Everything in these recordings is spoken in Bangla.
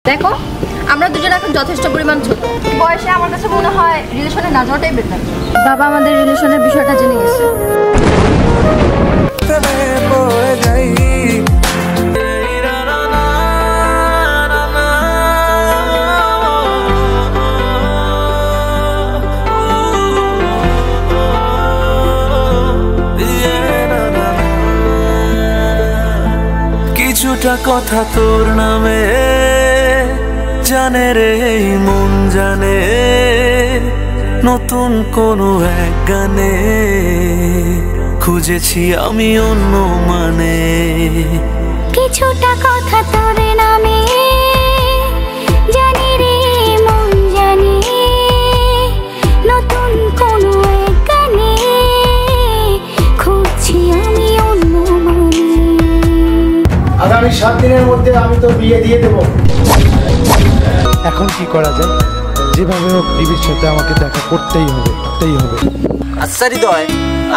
দেখো আমরা দুজন এখন যথেষ্ট পরিমাণ ছোট বয়সে, আমার কাছে মনে হয় রিলেশনে না যাওয়াটাই বেটার। বাবা আমাদের রিলেশনের বিষয়টা জেনে গেছে। কিছুটা কথা তোর নামে জানে রে মন জানে, নতুন কোনো এক গানে খুঁজেছি আমি অন্য মানে। কিছুটা কথা তোর নামে জানি রে মন জানে, নতুন কোনো এক গানে খুঁজছি আমি অন্য মানে। আগামী 7 দিনের মধ্যে আমি তো বিয়ে দিয়ে দেব। এখন কি করা যায়? যেভাবে হোক বিবির সাথে আমাকে দেখা করতেই হবে। আচ্ছা হৃদয়,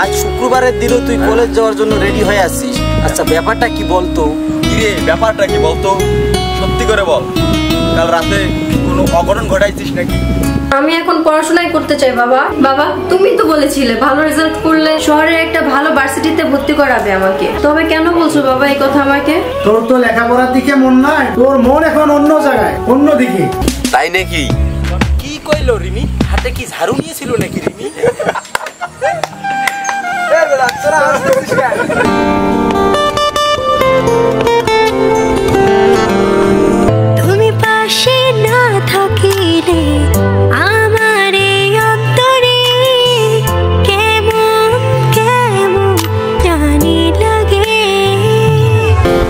আজ শুক্রবারের দিনও তুই কলেজ যাওয়ার জন্য রেডি হয়ে আসছিস। আচ্ছা ব্যাপারটা কি বলতো? কিরে ব্যাপারটা কি বলতো, সত্যি করে বল। কাল রাতে কোনো অঘটন ঘটাইছিস নাকি? আমি এখন পড়াশোনাই করতে চাই বাবা। বাবা তুমি তো বলেছিলে ভালো রেজাল্ট করলে শহরের একটা ভালো ভার্সিটিতে ভর্তি করাবে আমাকে, তবে কেন বলছো বাবা এই কথা আমাকে? তোর তো লেখাপড়ার দিকে মন নাই, তোর মন এখন অন্য জায়গায়, অন্য দিকে। তাই নাকি? কি কইলো রিমি? হাতে কি ঝাড়ু নিয়েছিল নাকি রিমি? তুমি পাশে না থাকিলে আমার এই অন্তরে কেমন কেমন জানি লাগে।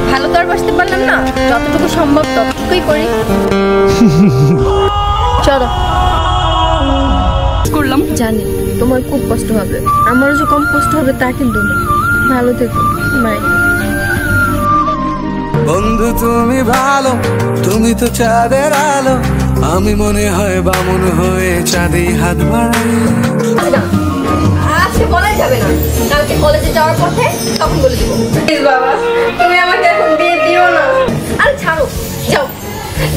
ভালো তো আর বাসতে পারলাম না, যতটুকু সম্ভব ততটুকুই করি। চলো করলাম, জানি তোমার খুব কষ্ট হবে, আমারও যে কম কষ্ট হবে তা কিন্তু না। ভালো থেকো, বাই। বন্ধু তুমি ভালো, তুমি তো চাঁদের আলো, আমি মনে হয় বামন হয়ে চাঁদে হাত বাড়াই। আজকে কলেজ যাবে না, কালকে কলেজে যাওয়ার পথে তখন বলে দিব। প্লিজ বাবা তুমি আমাকে এখন বিয়ে দিও না। আরে ছাড়ো, যাও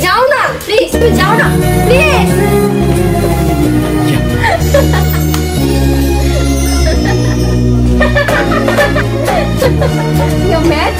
যাও না প্লিজ, তুমি যাও না প্লিজ। You're mad?